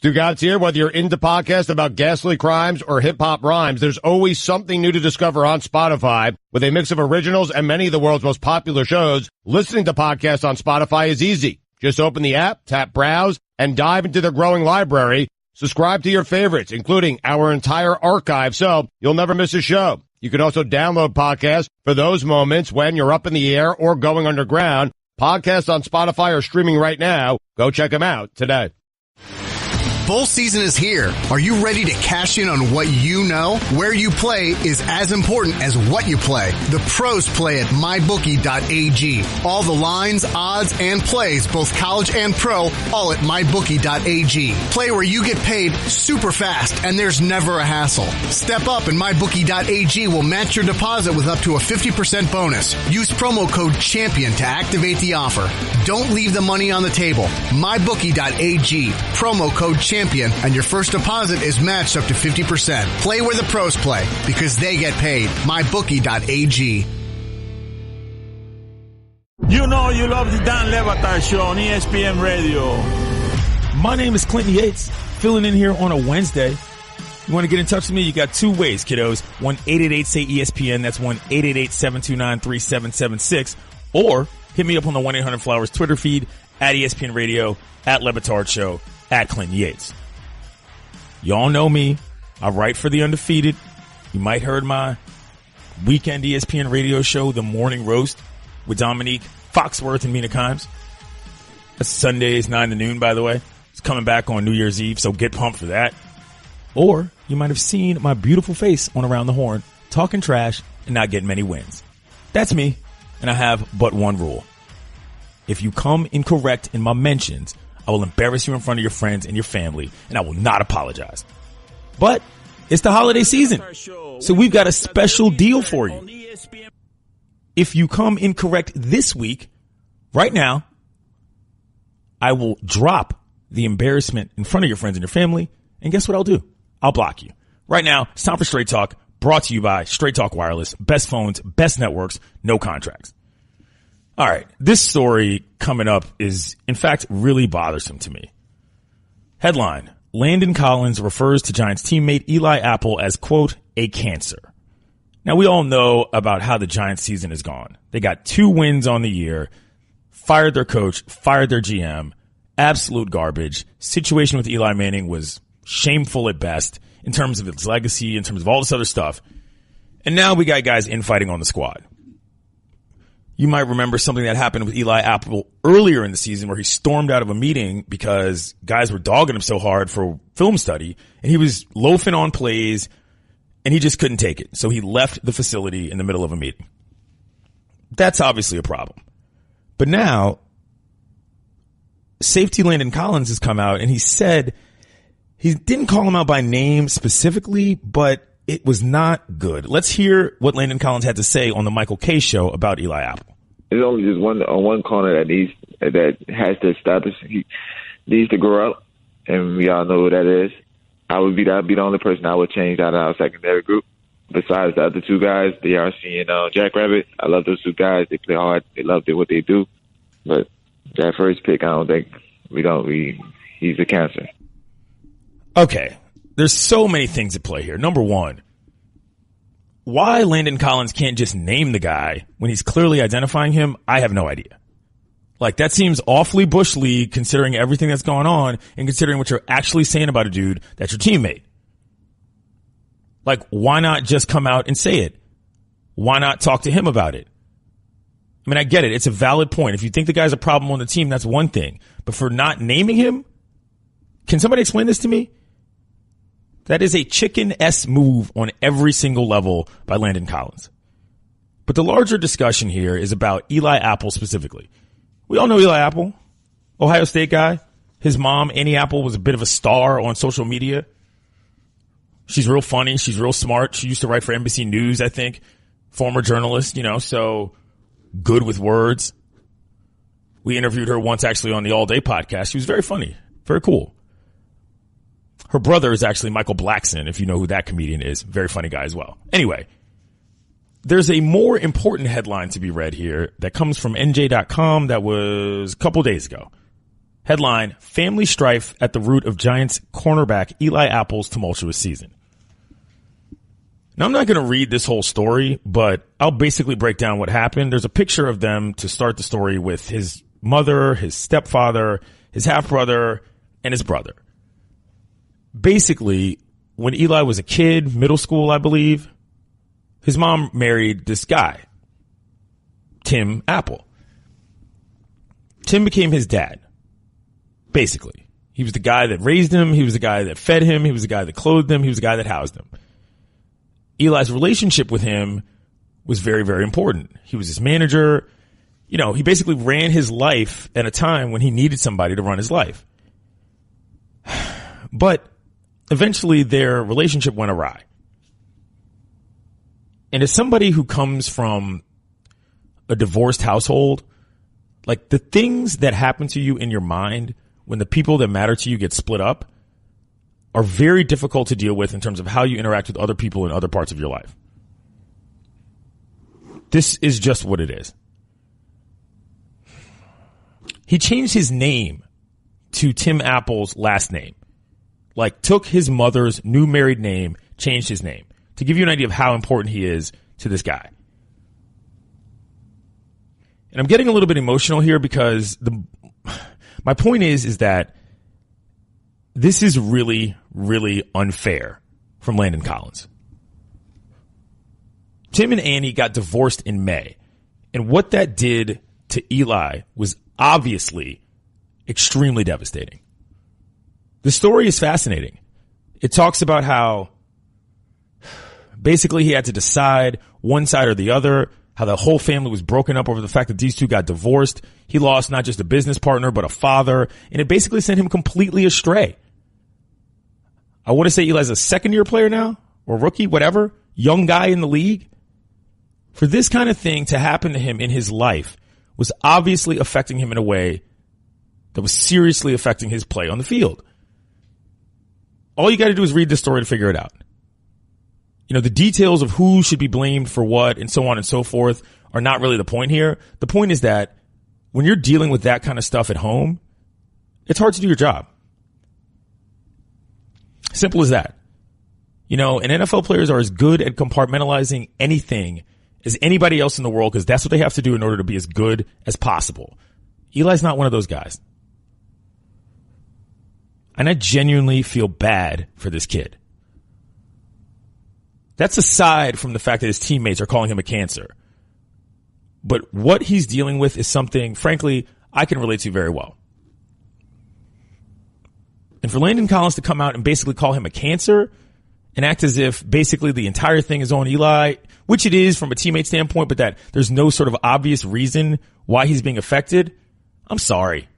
Stugotz here. Whether you're into podcasts about ghastly crimes or hip-hop rhymes, there's always something new to discover on Spotify. With a mix of originals and many of the world's most popular shows, listening to podcasts on Spotify is easy. Just open the app, tap Browse, and dive into their growing library. Subscribe to your favorites, including our entire archive, so you'll never miss a show. You can also download podcasts for those moments when you're up in the air or going underground. Podcasts on Spotify are streaming right now. Go check them out today. Bowl season is here. Are you ready to cash in on what you know? Where you play is as important as what you play. The pros play at mybookie.ag. All the lines, odds, and plays, both college and pro, all at mybookie.ag. Play where you get paid super fast and there's never a hassle. Step up and mybookie.ag will match your deposit with up to a 50% bonus. Use promo code CHAMPION to activate the offer. Don't leave the money on the table. mybookie.ag. Promo code CHAMPION and your first deposit is matched up to 50%. Play where the pros play because they get paid. mybookie.ag. You know you love the Dan Batard Show on ESPN Radio. My name is Clinton Yates, filling in here on a Wednesday. You want to get in touch with me? You got two ways, kiddos. 1-888-SAY-ESPN. That's 1-888-729-3776. Or hit me up on the 1-800-Flowers Twitter feed, at ESPN Radio, at Le Batard Show, at Clinton Yates. Y'all know me. I write for The Undefeated. You might heard my weekend ESPN radio show, The Morning Roast, with Dominique Foxworth and Mina Kimes. That's Sundays, 9 to noon, by the way. It's coming back on New Year's Eve, so get pumped for that. Or you might have seen my beautiful face on Around the Horn, talking trash and not getting many wins. That's me, and I have but one rule. If you come incorrect in my mentions, I will embarrass you in front of your friends and your family, and I will not apologize. But it's the holiday season, so we've got a special deal for you. If you come incorrect this week, right now, I will drop the embarrassment in front of your friends and your family, and guess what I'll do? I'll block you. Right now, it's time for Straight Talk, brought to you by Straight Talk Wireless. Best phones, best networks, no contracts. All right, this story coming up is, in fact, really bothersome to me. Headline, Landon Collins refers to Giants teammate Eli Apple as, quote, a cancer. Now, we all know about how the Giants season has gone. They got 2 wins on the year, fired their coach, fired their GM, absolute garbage. Situation with Eli Manning was shameful at best in terms of its legacy, in terms of all this other stuff. And now we got guys infighting on the squad. You might remember something that happened with Eli Apple earlier in the season where he stormed out of a meeting because guys were dogging him so hard for film study, and he was loafing on plays, and he just couldn't take it. So he left the facility in the middle of a meeting. That's obviously a problem. But now, safety Landon Collins has come out, and he said he didn't call him out by name specifically, but it was not good. Let's hear what Landon Collins had to say on the Michael Kay show about Eli Apple. There's only just one corner that has to establish. He needs to grow up, and we all know who that is. I'd be the only person I would change out of our secondary group. Besides the other 2 guys, DRC and Jackrabbit, I love those 2 guys. They play hard. They love what they do. But that first pick, I don't think he's a cancer. Okay. There's so many things at play here. Number one, why Landon Collins can't just name the guy when he's clearly identifying him, I have no idea. Like, that seems awfully Bush League considering everything that's going on and considering what you're actually saying about a dude that's your teammate. Like, why not just come out and say it? Why not talk to him about it? I mean, I get it. It's a valid point. If you think the guy's a problem on the team, that's one thing. But for not naming him, can somebody explain this to me? That is a chicken-esque move on every single level by Landon Collins. But the larger discussion here is about Eli Apple specifically. We all know Eli Apple, Ohio State guy. His mom, Annie Apple, was a bit of a star on social media. She's real funny. She's real smart. She used to write for NBC News, I think. Former journalist, so good with words. We interviewed her once actually on the All Day podcast. She was very funny, very cool. Her brother is actually Michael Blackson, if you know who that comedian is. Very funny guy as well. Anyway, there's a more important headline to be read here that comes from NJ.com that was a couple days ago. Headline, family strife at the root of Giants cornerback Eli Apple's tumultuous season. Now, I'm not going to read this whole story, but I'll basically break down what happened. There's a picture of them to start the story with his mother, his stepfather, his half-brother, and his brother. Basically, when Eli was a kid, middle school, I believe, his mom married this guy, Tim Apple. Tim became his dad. Basically, he was the guy that raised him. He was the guy that fed him. He was the guy that clothed him. He was the guy that housed him. Eli's relationship with him was very, very important. He was his manager. You know, he basically ran his life at a time when he needed somebody to run his life. But eventually their relationship went awry. And as somebody who comes from a divorced household, like the things that happen to you in your mind when the people that matter to you get split up are very difficult to deal with in terms of how you interact with other people in other parts of your life. This is just what it is. He changed his name to Tim Apple's last name. Like, took his mother's new married name, changed his name. To give you an idea of how important he is to this guy. And I'm getting a little bit emotional here because my point is that this is really, really unfair from Landon Collins. Tim and Annie got divorced in May. And what that did to Eli was obviously extremely devastating. The story is fascinating. It talks about how basically he had to decide one side or the other, how the whole family was broken up over the fact that these two got divorced. He lost not just a business partner, but a father, and it basically sent him completely astray. I want to say Eli's a second-year player now, or rookie, whatever, young guy in the league. For this kind of thing to happen to him in his life was obviously affecting him in a way that was seriously affecting his play on the field. All you got to do is read the story to figure it out. You know, the details of who should be blamed for what and so on and so forth are not really the point here. The point is that when you're dealing with that kind of stuff at home, it's hard to do your job. Simple as that. You know, and NFL players are as good at compartmentalizing anything as anybody else in the world because that's what they have to do in order to be as good as possible. Eli's not one of those guys. And I genuinely feel bad for this kid. That's aside from the fact that his teammates are calling him a cancer. But what he's dealing with is something, frankly, I can relate to very well. And for Landon Collins to come out and basically call him a cancer and act as if basically the entire thing is on Eli, which it is from a teammate standpoint, but that there's no sort of obvious reason why he's being affected, I'm sorry.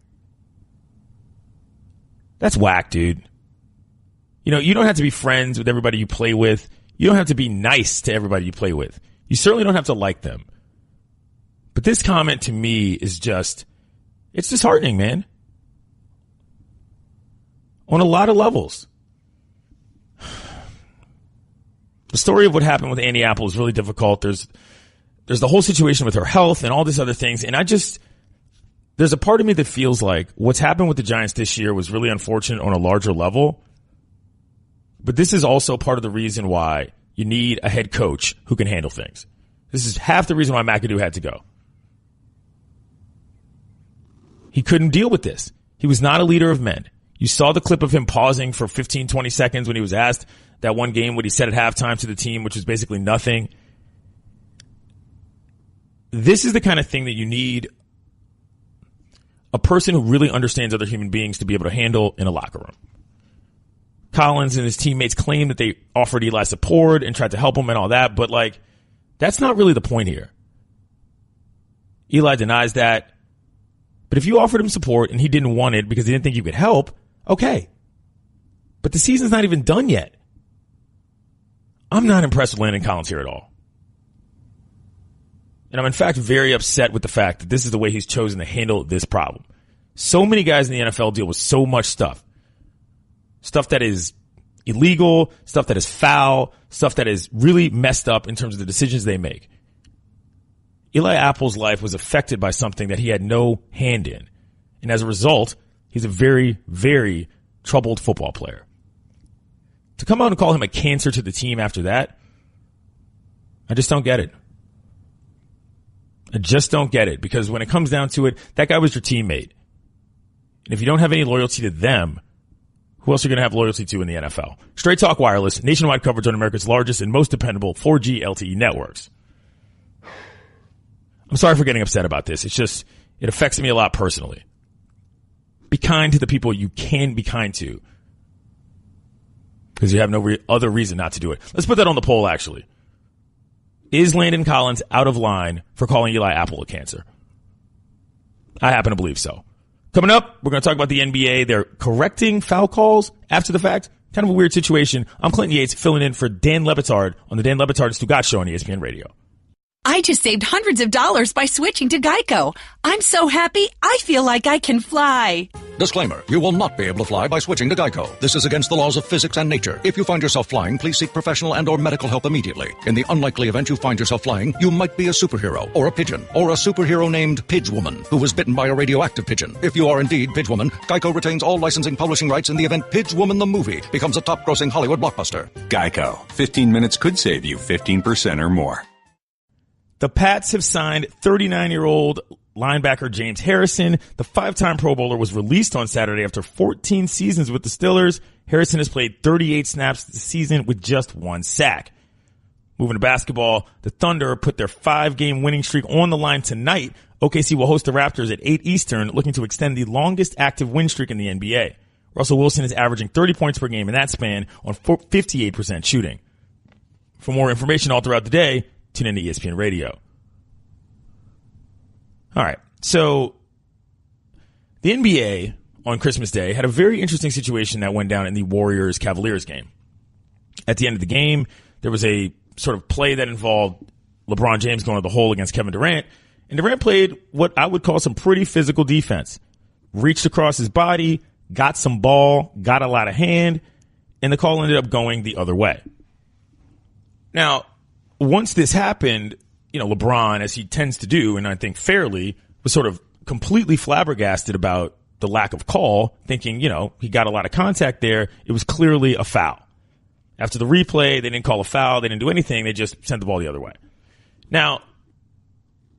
That's whack, dude. You know, you don't have to be friends with everybody you play with. You don't have to be nice to everybody you play with. You certainly don't have to like them. But this comment to me is just, it's disheartening, man. On a lot of levels. The story of what happened with Annie Apple is really difficult. There's the whole situation with her health and all these other things. And there's a part of me that feels like what's happened with the Giants this year was really unfortunate on a larger level. But this is also part of the reason why you need a head coach who can handle things. This is half the reason why McAdoo had to go. He couldn't deal with this. He was not a leader of men. You saw the clip of him pausing for 15, 20 seconds when he was asked that one game what he said at halftime to the team, which was basically nothing. This is the kind of thing that you need a person who really understands other human beings to be able to handle in a locker room. Collins and his teammates claim that they offered Eli support and tried to help him and all that, but like, that's not really the point here. Eli denies that. But if you offered him support and he didn't want it because he didn't think you could help, okay. But the season's not even done yet. I'm not impressed with Landon Collins here at all. And I'm in fact very upset with the fact that this is the way he's chosen to handle this problem. So many guys in the NFL deal with so much stuff. Stuff that is illegal, stuff that is foul, stuff that is really messed up in terms of the decisions they make. Eli Apple's life was affected by something that he had no hand in. And as a result, He's a very, very troubled football player. To come out and call him a cancer to the team after that, I just don't get it. I just don't get it, because when it comes down to it, that guy was your teammate. And if you don't have any loyalty to them, who else are you going to have loyalty to in the NFL? Straight Talk Wireless, nationwide coverage on America's largest and most dependable 4G LTE networks. I'm sorry for getting upset about this. It's just, it affects me a lot personally. Be kind to the people you can be kind to, because you have no other reason not to do it. Let's put that on the poll, actually. Is Landon Collins out of line for calling Eli Apple a cancer? I happen to believe so. Coming up, we're going to talk about the NBA. They're correcting foul calls after the fact. Kind of a weird situation. I'm Clinton Yates, filling in for Dan Batard on the Dan Batard Stugotz show on ESPN Radio. I just saved hundreds of dollars by switching to Geico. I'm so happy, I feel like I can fly. Disclaimer, you will not be able to fly by switching to Geico. This is against the laws of physics and nature. If you find yourself flying, please seek professional and or medical help immediately. In the unlikely event you find yourself flying, you might be a superhero, or a pigeon, or a superhero named Pidgewoman, who was bitten by a radioactive pigeon. If you are indeed Pidgewoman, Geico retains all licensing publishing rights in the event Pidgewoman the movie becomes a top-grossing Hollywood blockbuster. Geico. 15 minutes could save you 15% or more. The Pats have signed 39-year-old linebacker James Harrison. The 5-time Pro Bowler was released on Saturday after 14 seasons with the Steelers. Harrison has played 38 snaps this season with just 1 sack. Moving to basketball, the Thunder put their 5-game winning streak on the line tonight. OKC will host the Raptors at 8 Eastern, looking to extend the longest active win streak in the NBA. Russell Wilson is averaging 30 points per game in that span on 58% shooting. For more information all throughout the day, tune in to ESPN Radio. All right. So the NBA on Christmas Day had a very interesting situation that went down in the Warriors-Cavaliers game. At the end of the game, there was a sort of play that involved LeBron James going to the hole against Kevin Durant. And Durant played what I would call some pretty physical defense. Reached across his body, got some ball, got a lot of hand, and the call ended up going the other way. Now, once this happened, you know, LeBron, as he tends to do, and I think fairly, was sort of completely flabbergasted about the lack of call, thinking, you know, he got a lot of contact there. It was clearly a foul. After the replay, they didn't call a foul. They didn't do anything. They just sent the ball the other way. Now,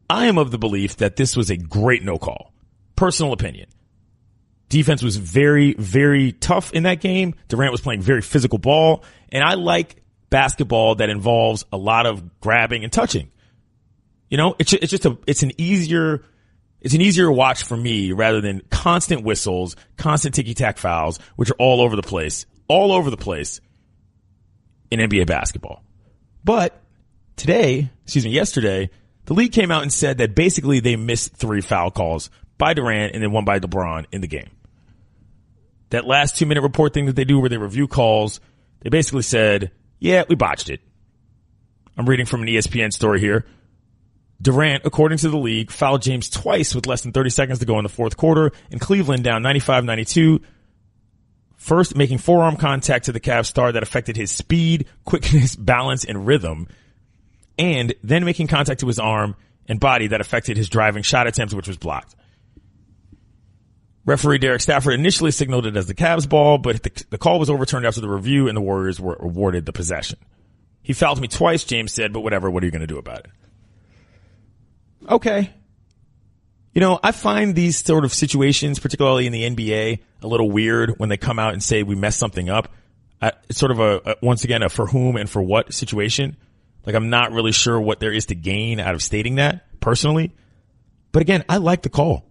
I am of the belief that this was a great no call. Personal opinion. Defense was very, very tough in that game. Durant was playing very physical ball, and I like basketball that involves a lot of grabbing and touching. You know, it's an easier watch for me rather than constant whistles, constant ticky-tack fouls, which are all over the place in NBA basketball. But yesterday, the league came out and said that basically they missed 3 foul calls by Durant and then 1 by LeBron in the game. That last 2-minute report thing that they do where they review calls, they basically said, yeah, we botched it. I'm reading from an ESPN story here. Durant, according to the league, fouled James twice with less than 30 seconds to go in the fourth quarter, and Cleveland down 95-92. First, making forearm contact to the Cavs star that affected his speed, quickness, balance, and rhythm, and then making contact to his arm and body that affected his driving shot attempt, which was blocked. Referee Derek Stafford initially signaled it as the Cavs ball, but the call was overturned after the review and the Warriors were awarded the possession. He fouled me twice, James said, but whatever, what are you going to do about it? Okay. You know, I find these sort of situations, particularly in the NBA, a little weird when they come out and say we messed something up. It's sort of once again, a for whom and for what situation. Like, I'm not really sure what there is to gain out of stating that, personally. But again, I like the call.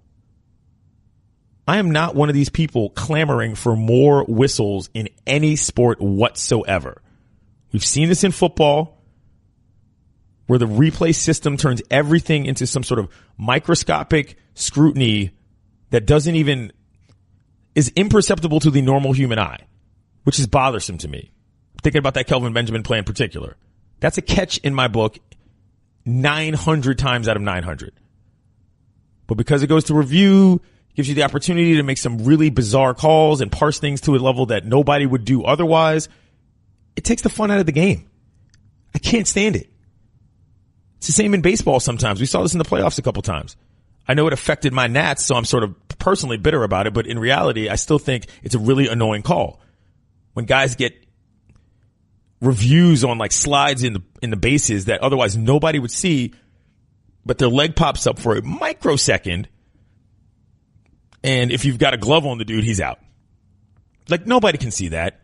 I am not one of these people clamoring for more whistles in any sport whatsoever. We've seen this in football, where the replay system turns everything into some sort of microscopic scrutiny that is imperceptible to the normal human eye, which is bothersome to me. I'm thinking about that Kelvin Benjamin play in particular. That's a catch in my book 900 times out of 900. But because it goes to review, gives you the opportunity to make some really bizarre calls and parse things to a level that nobody would do otherwise, it takes the fun out of the game. I can't stand it. It's the same in baseball sometimes. We saw this in the playoffs a couple times. I know it affected my Nats, so I'm sort of personally bitter about it, but in reality, I still think it's a really annoying call. When guys get reviews on like slides in the bases that otherwise nobody would see, but their leg pops up for a microsecond, and if you've got a glove on the dude, he's out. Like, nobody can see that.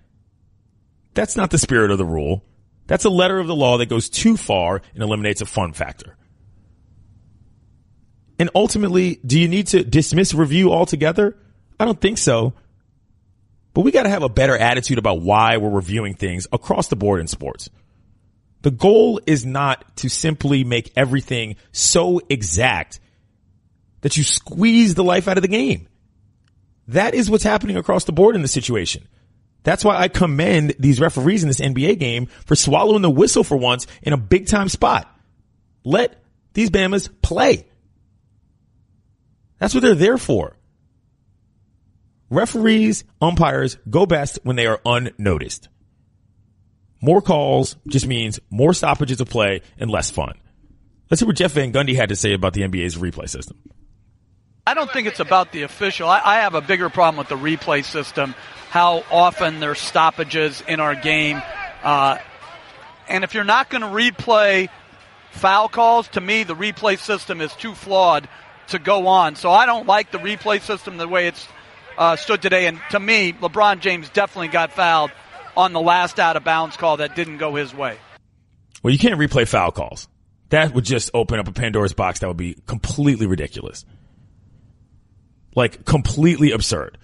That's not the spirit of the rule. That's a letter of the law that goes too far and eliminates a fun factor. And ultimately, do you need to dismiss review altogether? I don't think so. But we got to have a better attitude about why we're reviewing things across the board in sports. The goal is not to simply make everything so exact that you squeeze the life out of the game. That is what's happening across the board in this situation. That's why I commend these referees in this NBA game for swallowing the whistle for once in a big-time spot. Let these Bamas play. That's what they're there for. Referees, umpires go best when they are unnoticed. More calls just means more stoppages of play and less fun. Let's see what Jeff Van Gundy had to say about the NBA's replay system. I don't think it's about the official. I have a bigger problem with the replay system, how often there's stoppages in our game. And if you're not going to replay foul calls, to me, the replay system is too flawed to go on. So I don't like the replay system the way it's stood today. And to me, LeBron James definitely got fouled on the last out-of-bounds call that didn't go his way. Well, you can't replay foul calls. That would just open up a Pandora's box that would be completely ridiculous. Like, completely absurd.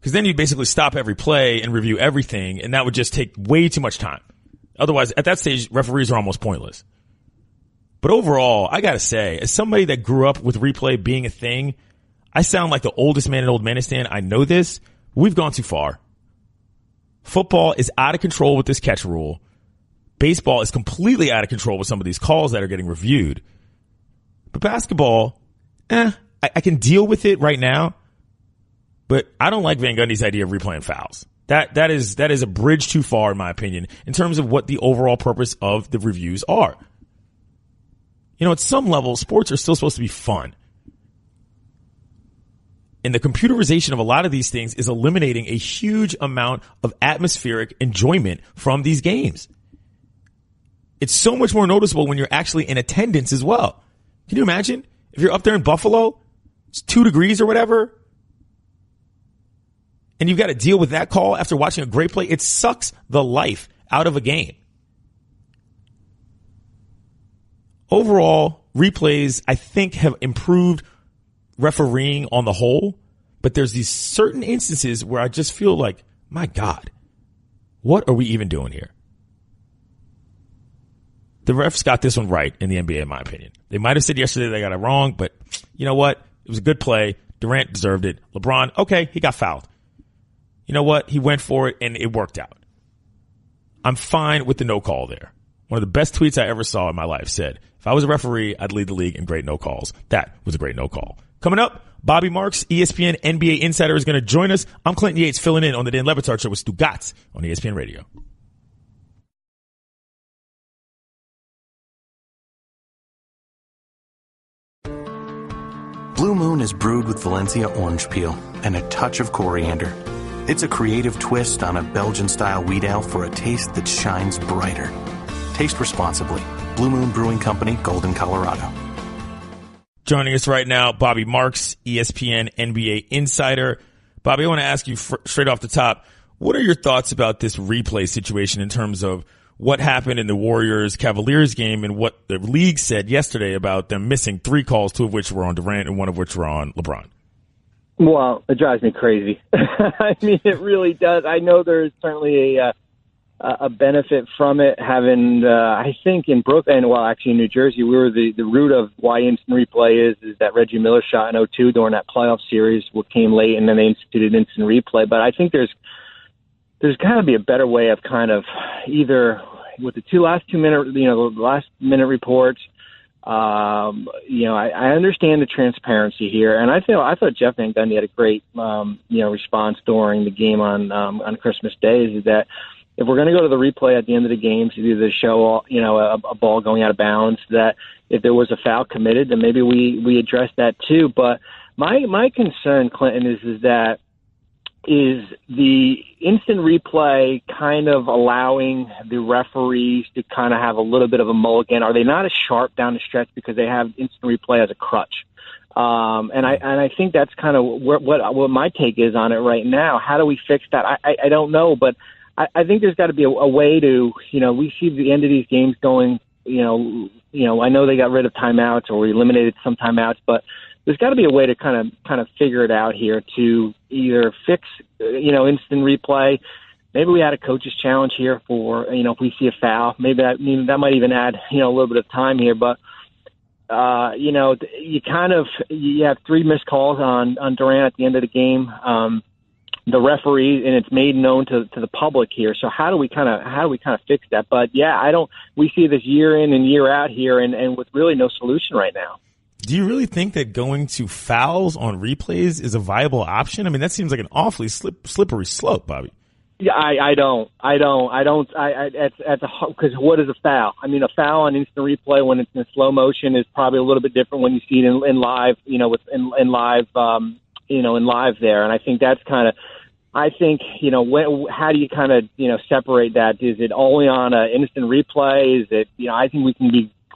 Because then you'd basically stop every play and review everything, and that would just take way too much time. Otherwise, at that stage, referees are almost pointless. But overall, I gotta say, as somebody that grew up with replay being a thing, I sound like the oldest man in Old Manistan. I know this. We've gone too far. Football is out of control with this catch rule. Baseball is completely out of control with some of these calls that are getting reviewed. But basketball, I can deal with it right now. But I don't like Van Gundy's idea of replaying fouls. That is a bridge too far, in my opinion, in terms of what the overall purpose of the reviews are. You know, at some level, sports are still supposed to be fun. And the computerization of a lot of these things is eliminating a huge amount of atmospheric enjoyment from these games. It's so much more noticeable when you're actually in attendance as well. Can you imagine if you're up there in Buffalo, it's 2 degrees or whatever, and you've got to deal with that call after watching a great play? It sucks the life out of a game. Overall, replays, I think, have improved refereeing on the whole, but there's these certain instances where I just feel like, my God, what are we even doing here? The refs got this one right in the NBA, in my opinion. They might have said yesterday they got it wrong, but you know what? It was a good play. Durant deserved it. LeBron, okay, he got fouled. You know what? He went for it, and it worked out. I'm fine with the no call there. One of the best tweets I ever saw in my life said, if I was a referee, I'd lead the league in great no calls. That was a great no call. Coming up, Bobby Marks, ESPN NBA Insider, is going to join us. I'm Clinton Yates, filling in on the Dan Batard Show with Stugotz on ESPN Radio. Blue Moon is brewed with Valencia orange peel and a touch of coriander. It's a creative twist on a Belgian-style wheat ale for a taste that shines brighter. Taste responsibly. Blue Moon Brewing Company, Golden, Colorado. Joining us right now, Bobby Marks, ESPN NBA Insider. Bobby, I want to ask you straight off the top, what are your thoughts about this replay situation in terms of what happened in the Warriors-Cavaliers game and what the league said yesterday about them missing 3 calls, 2 of which were on Durant and 1 of which were on LeBron? Well, it drives me crazy. I mean, it really does. I know there's certainly a benefit from it. Having, I think in Brooklyn, well, actually in New Jersey, we were the root of why instant replay is that Reggie Miller shot in 2002 during that playoff series, what came late, and then they instituted instant replay. But I think there's got to be a better way of kind of either with the last minute reports. I understand the transparency here, and I thought Jeff Van Gundy had a great response during the game on Christmas Day. Is that if we're going to go to the replay at the end of the game to do the show, a ball going out of bounds, that if there was a foul committed, then maybe we address that too. But my concern, Clinton, is that is the instant replay kind of allowing the referees to kind of have a little bit of a mulligan? Are they not as sharp down the stretch because they have instant replay as a crutch? And I think that's kind of what my take is on it right now. How do we fix that? I don't know, but I think there's got to be a way to, we see the end of these games going, I know they got rid of timeouts or we eliminated some timeouts, but there's got to be a way to kind of figure it out here to either fix, instant replay. Maybe we had a coach's challenge here for, if we see a foul, maybe that might even add, a little bit of time here. But, you have 3 missed calls on Durant at the end of the game. The referee, and it's made known to the public here. So how do we kind of fix that? But yeah, we see this year in and year out here and with really no solution right now. Do you really think that going to fouls on replays is a viable option? I mean, that seems like an awfully slippery slope, Bobby. Yeah, I don't. Because what is a foul? I mean, a foul on instant replay when it's in slow motion is probably a little bit different when you see it in live, in live there. And I think that's kind of, how do you kind of, separate that? Is it only on an instant replay? Is it, I think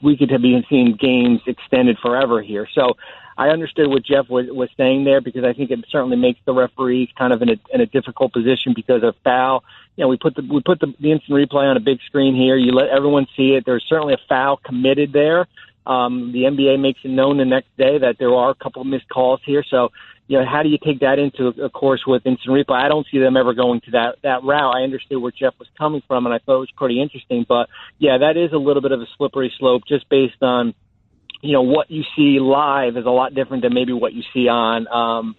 we could have been seeing games extended forever here. So I understood what Jeff was saying there, because I think it certainly makes the referees kind of in a difficult position because of foul. We put the instant replay on a big screen here. You let everyone see it. There's certainly a foul committed there. The NBA makes it known the next day that there are a couple of missed calls here. So, how do you take that into, of course, with instant replay? I don't see them ever going to that route. I understood where Jeff was coming from, and I thought it was pretty interesting. But, yeah, that is a little bit of a slippery slope just based on, what you see live is a lot different than maybe what you see on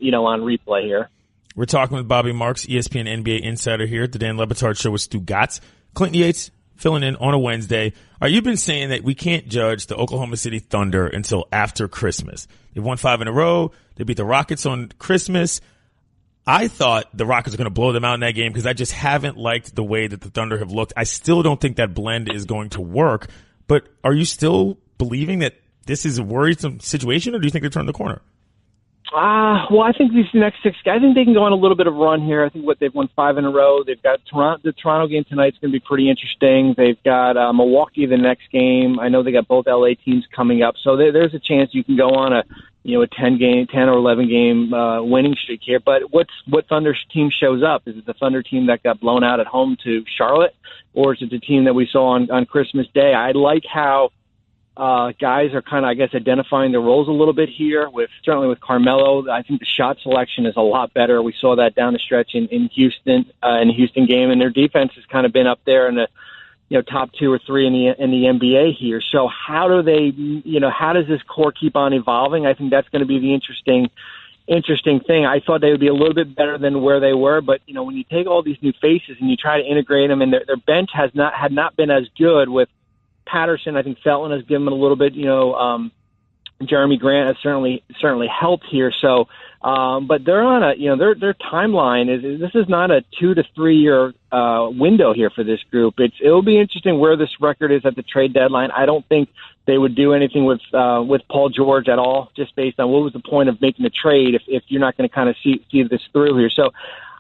replay here. We're talking with Bobby Marks, ESPN NBA insider here at the Dan Le Batard Show with Stugotz. Clinton Yates filling in on a Wednesday. You've been saying that we can't judge the Oklahoma City Thunder until after Christmas. They've won 5 in a row. They beat the Rockets on Christmas. I thought the Rockets were going to blow them out in that game because I just haven't liked the way that the Thunder have looked. I still don't think that blend is going to work. But are you still believing that this is a worrisome situation, or do you think they turned the corner? Well, I think these next 6 guys, I think they can go on a little bit of run here. I think they've won 5 in a row. They've got the Toronto game tonight's going to be pretty interesting. They've got Milwaukee the next game. I know they got both LA teams coming up, so there's a chance you can go on a 10 or 11 game winning streak here. But what Thunder team shows up? Is it the Thunder team that got blown out at home to Charlotte, or is it the team that we saw on Christmas Day? I like how guys are kind of, I guess, identifying their roles a little bit here. Certainly with Carmelo, I think the shot selection is a lot better. We saw that down the stretch in Houston, in the Houston game, and their defense has kind of been up there in the top 2 or 3 in the NBA here. So how does this core keep on evolving? I think that's going to be the interesting thing. I thought they would be a little bit better than where they were, but when you take all these new faces and you try to integrate them, and their bench had not been as good with Patterson. I think Felton has given them a little bit, Jeremy Grant has certainly helped here. So, but they're on their timeline this is not a 2 to 3 year window here for this group. It'll be interesting where this record is at the trade deadline. I don't think they would do anything with Paul George at all, just based on what was the point of making the trade if you're not going to kind of see this through here. So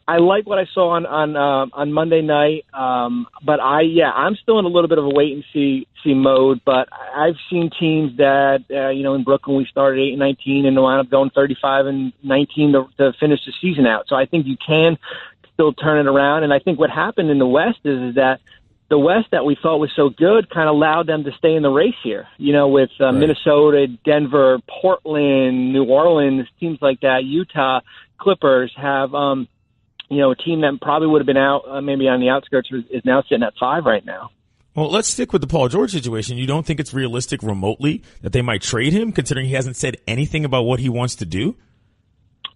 I like what I saw on Monday night, but I'm still in a little bit of a wait and see mode. But I've seen teams that in Brooklyn we started 8-19 and wound up going 35-19 to finish the season out. So I think you can still turn it around. And I think what happened in the West is that the West that we thought was so good kind of allowed them to stay in the race here. With right. Minnesota, Denver, Portland, New Orleans, teams like that, Utah, Clippers have. A team that probably would have been out maybe on the outskirts is now sitting at 5 right now. Well, let's stick with the Paul George situation. You don't think it's realistic remotely that they might trade him, considering he hasn't said anything about what he wants to do?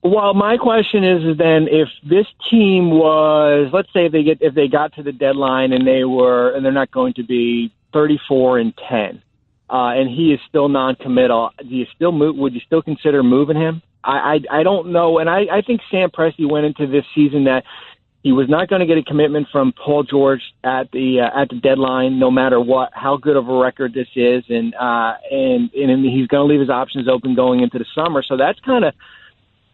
Well, my question is then if this team was, let's say if they got to the deadline and they're not going to be 34-10, and he is still non-committal, would you still consider moving him? I don't know, and I think Sam Presti went into this season that He was not going to get a commitment from Paul George at the deadline, no matter how good of a record this is, and he's going to leave his options open going into the summer. So that's kind of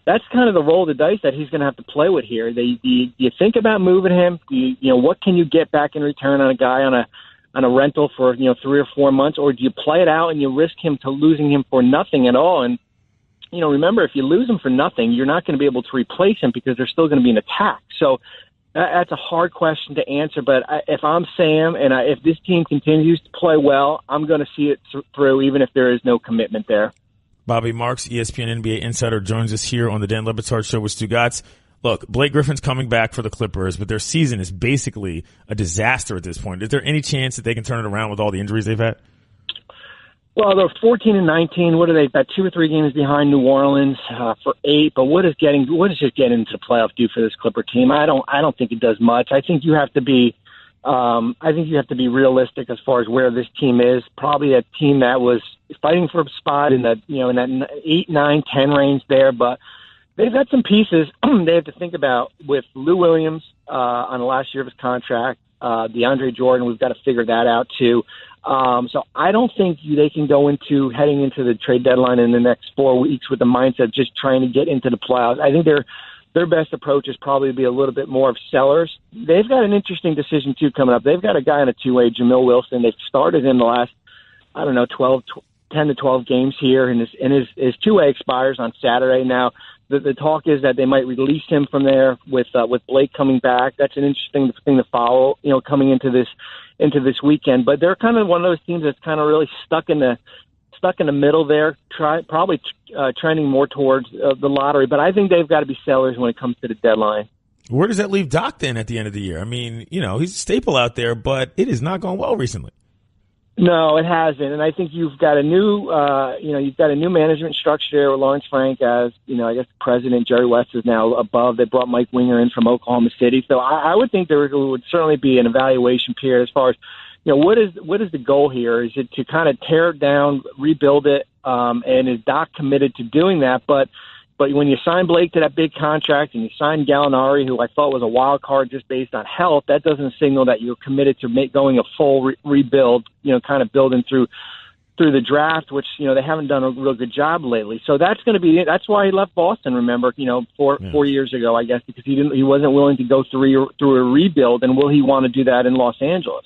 the roll of the dice that he's going to have to play with here. Do you think about moving him? What can you get back in return on a guy on a rental for 3 or 4 months, or do you play it out and you risk him to losing him for nothing at all? And remember, if you lose him for nothing, you're not going to be able to replace him because there's still going to be an attack. So that's a hard question to answer. But if I'm Sam and if this team continues to play well, I'm going to see it through, even if there is no commitment there. Bobby Marks, ESPN NBA insider, joins us here on the Dan Le Batard Show with Stugotz. Look, Blake Griffin's coming back for the Clippers, but their season is basically a disaster at this point. Is there any chance that they can turn it around with all the injuries they've had? Well, they're 14-19. What are they? About 2 or 3 games behind New Orleans for 8. But what does just getting into the playoff do for this Clipper team? I don't think it does much. I think you have to be realistic as far as where this team is. Probably a team that was fighting for a spot in that 8, 9, 10 range there, but they've got some pieces they have to think about with Lou Williams on the last year of his contract. DeAndre Jordan, we've got to figure that out too. So I don't think they can go heading into the trade deadline in the next 4 weeks with the mindset of just trying to get into the playoffs. I think their best approach is probably to be a little bit more of sellers. They've got an interesting decision too coming up. They've got a guy on a 2-way, Jamil Wilson. They've started in the last, 10 to 12 games here, and his 2-way expires on Saturday. Now, the talk is that they might release him from there with Blake coming back. That's an interesting thing to follow, coming into this weekend. But they're kind of one of those teams that's kind of really stuck in the middle there, probably trending more towards the lottery. But I think they've got to be sellers when it comes to the deadline. Where does that leave Doc then at the end of the year? I mean, he's a staple out there, but it has not gone well recently. No, it hasn't, and I think you've got a new, management structure there with Lawrence Frank as, I guess president. Jerry West is now above. They brought Mike Winger in from Oklahoma City, so I would think there would certainly be an evaluation period as far as, what is the goal here? Is it to kind of tear it down, rebuild it, and is Doc committed to doing that? But when you sign Blake to that big contract and you sign Gallinari, who I thought was a wild card just based on health, that doesn't signal that you're committed to going a full rebuild, kind of building through the draft, which, they haven't done a real good job lately. So that's going to be it. That's why he left Boston, remember, 4 years ago, I guess, because he wasn't willing to go through a rebuild. And will he want to do that in Los Angeles?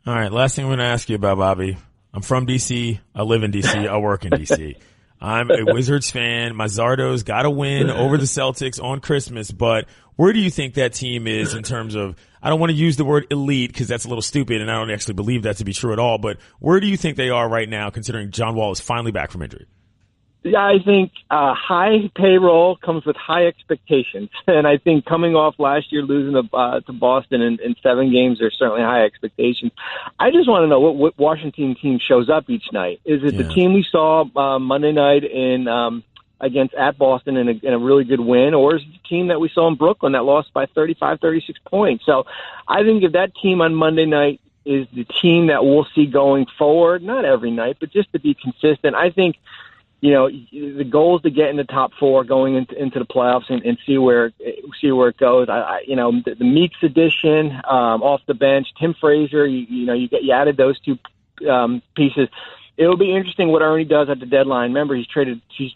All right. Last thing I'm going to ask you about, Bobby. I'm from D.C. I live in D.C. I work in D.C. I'm a Wizards fan. My Zardo's got to win over the Celtics on Christmas, but where do you think that team is in terms of, I don't want to use the word elite because that's a little stupid and I don't actually believe that to be true at all, but where do you think they are right now considering John Wall is finally back from injury? Yeah, I think high payroll comes with high expectations. And I think coming off last year losing to Boston in 7 games, there's certainly high expectations. I just want to know what Washington team shows up each night. Is it the team we saw Monday night against at Boston in a really good win, or is it the team that we saw in Brooklyn that lost by 35, 36 points? So I think if that team on Monday night is the team that we'll see going forward, not every night, but just to be consistent, I think the goal is to get in the top 4 going into the playoffs and see where it goes. The Meeks addition off the bench, Tim Frazier, you added those 2 pieces. It'll be interesting what Ernie does at the deadline. Remember, he's traded 2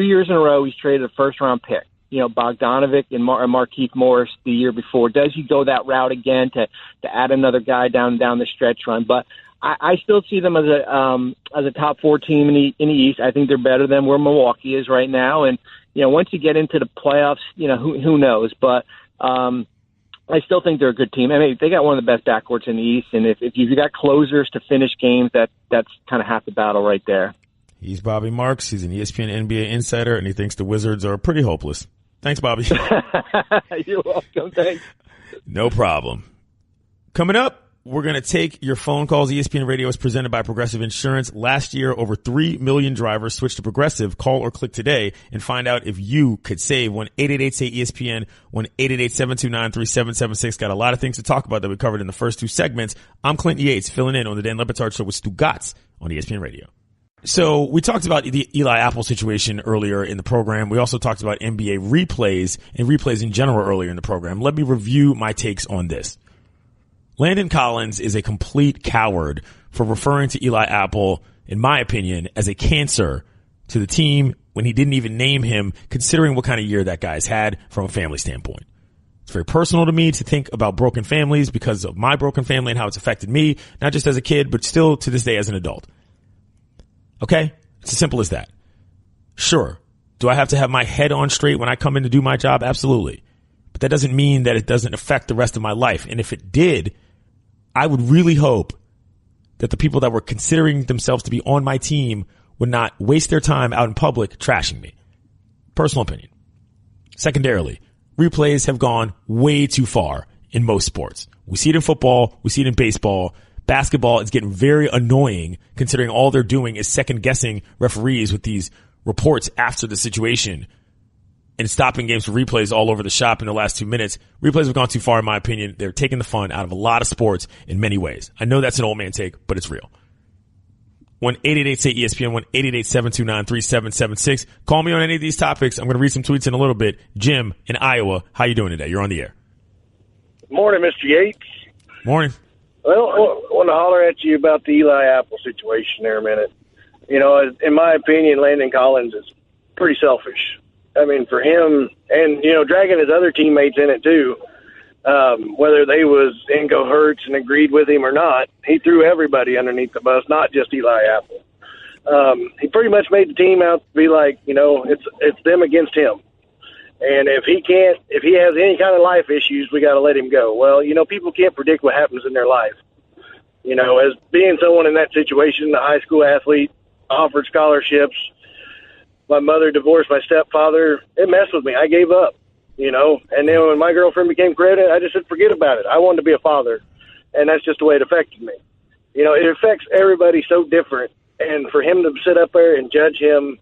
years in a row. He's traded a first-round pick. Bogdanovic and Markieff Morris the year before. Does he go that route again to add another guy down the stretch run? But I still see them as a top 4 team in the East. I think they're better than where Milwaukee is right now. And once you get into the playoffs, who knows? But I still think they're a good team. I mean, they got one of the best backcourts in the East. And if you've got closers to finish games, that's kind of half the battle right there. He's Bobby Marks. He's an ESPN NBA insider, and he thinks the Wizards are pretty hopeless. Thanks, Bobby. You're welcome. Thanks. No problem. Coming up, we're going to take your phone calls. ESPN Radio is presented by Progressive Insurance. Last year, over 3 million drivers switched to Progressive. Call or click today and find out if you could save. 1-888-SAY-ESPN, 1-888-729-3776. Got a lot of things to talk about that we covered in the first 2 segments. I'm Clint Yates, filling in on the Dan Le Batard Show with Stugotz on ESPN Radio. So we talked about the Eli Apple situation earlier in the program. We also talked about NBA replays and replays in general earlier in the program. Let me review my takes on this. Landon Collins is a complete coward for referring to Eli Apple, in my opinion, as a cancer to the team when he didn't even name him, considering what kind of year that guy's had from a family standpoint. It's very personal to me to think about broken families because of my broken family and how it's affected me, not just as a kid, but still to this day as an adult. Okay? It's as simple as that. Sure. Do I have to have my head on straight when I come in to do my job? Absolutely. But that doesn't mean that it doesn't affect the rest of my life. And if it did, I would really hope that the people that were considering themselves to be on my team would not waste their time out in public trashing me. Personal opinion. Secondarily, replays have gone way too far in most sports. We see it in football. We see it in baseball. Basketball is getting very annoying considering all they're doing is second guessing referees with these reports after the situation and stopping games for replays all over the shop in the last 2 minutes. Replays have gone too far in my opinion. They're taking the fun out of a lot of sports in many ways. I know that's an old man take, but it's real. 1-888-SAY-ESPN, 1-888-729-3776. Call me on any of these topics. I'm going to read some tweets in a little bit. Jim in Iowa, how you doing today? You're on the air. Morning, Mr. Yates. Morning. Well, I want to holler at you about the Eli Apple situation there a minute. You know, in my opinion, Landon Collins is pretty selfish. I mean, for him, and, you know, dragging his other teammates in it too, whether they was Ingo Hertz and agreed with him or not, he threw everybody underneath the bus, not just Eli Apple. He pretty much made the team out to be like, you know, it's them against him. And if he has any kind of life issues, we got to let him go. Well, you know, people can't predict what happens in their life. You know, as being someone in that situation, a high school athlete, offered scholarships, my mother divorced my stepfather, it messed with me. I gave up, you know. And then when my girlfriend became pregnant, I just said, forget about it. I wanted to be a father, and that's just the way it affected me. You know, it affects everybody so different. And for him to sit up there and judge him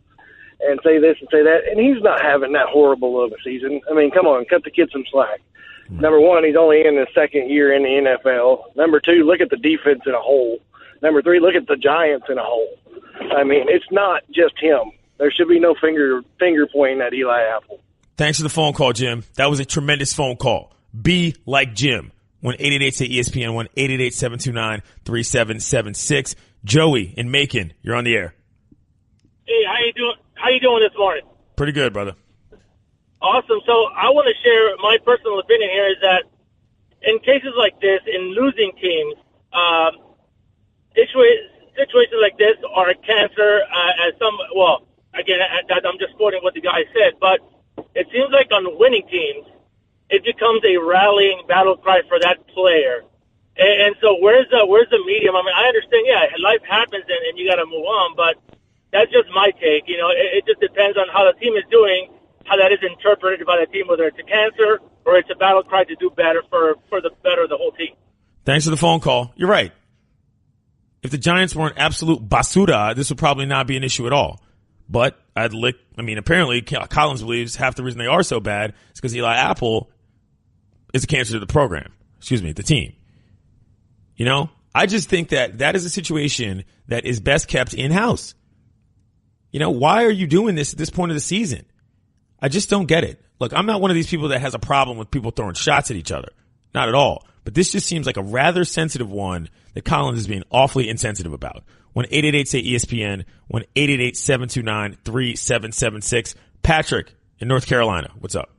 and say this and say that, and he's not having that horrible of a season. I mean, come on, cut the kid some slack. Number one, he's only in his second year in the NFL. Number two, look at the defense in a whole. Number three, look at the Giants in a whole. I mean, it's not just him. There should be no finger pointing at Eli Apple. Thanks for the phone call, Jim. That was a tremendous phone call. Be like Jim. 1-888-ESPN, 1-888-729-3776. Joey in Macon, you're on the air. Hey, how you doing? How you doing this morning? Pretty good, brother. Awesome. So I want to share my personal opinion here is that in cases like this, in losing teams, situations like this are a cancer. Again, I'm just quoting what the guy said, but it seems like on winning teams, it becomes a rallying battle cry for that player. And so where's the medium? I mean, I understand, life happens and you got to move on, but that's just my take. You know, it just depends on how the team is doing, how that is interpreted by the team, whether it's a cancer or it's a battle cry to do better for the better of the whole team. Thanks for the phone call. You're right. If the Giants were an absolute basura, this would probably not be an issue at all. But apparently Collins believes half the reason they are so bad is because Eli Apple is a cancer to the program. The team. You know, I just think that is a situation that is best kept in-house. You know, why are you doing this at this point of the season? I just don't get it. Look, I'm not one of these people that has a problem with people throwing shots at each other. Not at all. But this just seems like a rather sensitive one that Collins is being awfully insensitive about. 1-888-SAY-ESPN, 1-888-729-3776. Patrick in North Carolina, what's up?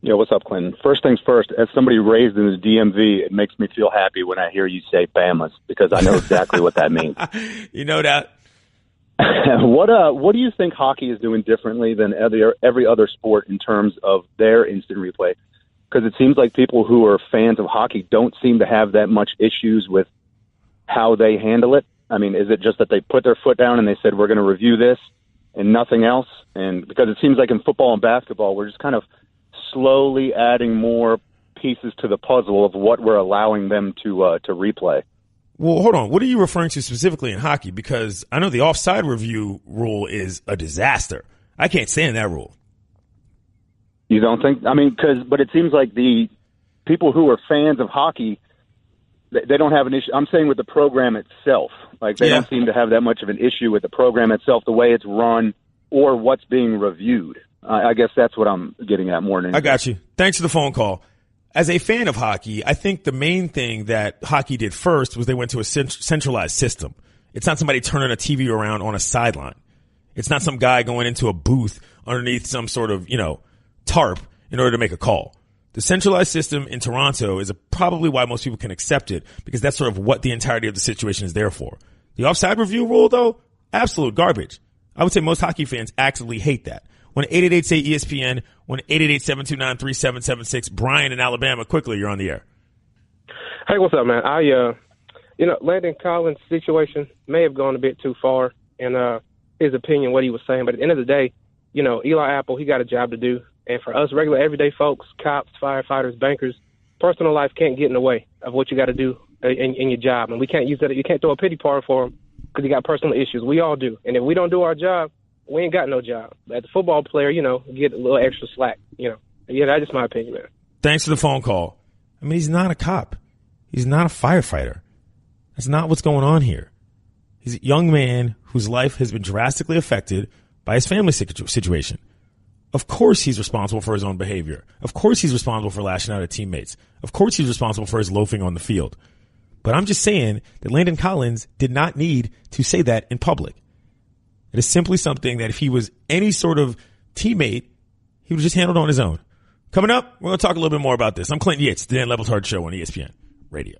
Yo, what's up, Clinton? First things first, as somebody raised in the DMV, it makes me feel happy when I hear you say Bamas, because I know exactly what that means. You know that? What do you think hockey is doing differently than every other sport in terms of their instant replay? Because it seems like people who are fans of hockey don't seem to have that much issues with how they handle it. I mean, is it just that they put their foot down and they said, we're going to review this and nothing else? And because it seems like in football and basketball, we're just kind of slowly adding more pieces to the puzzle of what we're allowing them to replay. Well, hold on. What are you referring to specifically in hockey? Because I know the offside review rule is a disaster. I can't stand that rule. You don't think? I mean, but it seems like the people who are fans of hockey, they don't have an issue. I'm saying with the program itself. Like, they don't seem to have that much of an issue with the program itself, the way it's run, or what's being reviewed. I guess that's what I'm getting at more than anything. I got you. Thanks for the phone call. As a fan of hockey, I think the main thing that hockey did first was they went to a centralized system. It's not somebody turning a TV around on a sideline. It's not some guy going into a booth underneath some sort of, tarp in order to make a call. The centralized system in Toronto is probably why most people can accept it, because that's sort of what the entirety of the situation is there for. The offside review rule, though, absolute garbage. I would say most hockey fans actively hate that. 1-888-SAY-ESPN, 1-888-729-3776. Brian in Alabama, quickly, you're on the air. Hey, what's up, man? Landon Collins' situation may have gone a bit too far in his opinion, what he was saying. But at the end of the day, Eli Apple, he got a job to do. And for us regular everyday folks, cops, firefighters, bankers, personal life can't get in the way of what you got to do in your job. And we can't use that. You can't throw a pity party for him because he got personal issues. We all do. And if we don't do our job, we ain't got no job. As a football player, get a little extra slack, Yeah, that's just my opinion, man. Thanks for the phone call. I mean, he's not a cop. He's not a firefighter. That's not what's going on here. He's a young man whose life has been drastically affected by his family situation. Of course he's responsible for his own behavior. Of course he's responsible for lashing out at teammates. Of course he's responsible for his loafing on the field. But I'm just saying that Landon Collins did not need to say that in public. It is simply something that if he was any sort of teammate, he would have just handled on his own. Coming up, we're going to talk a little bit more about this. I'm Clinton Yates, the Dan Batard Show on ESPN Radio.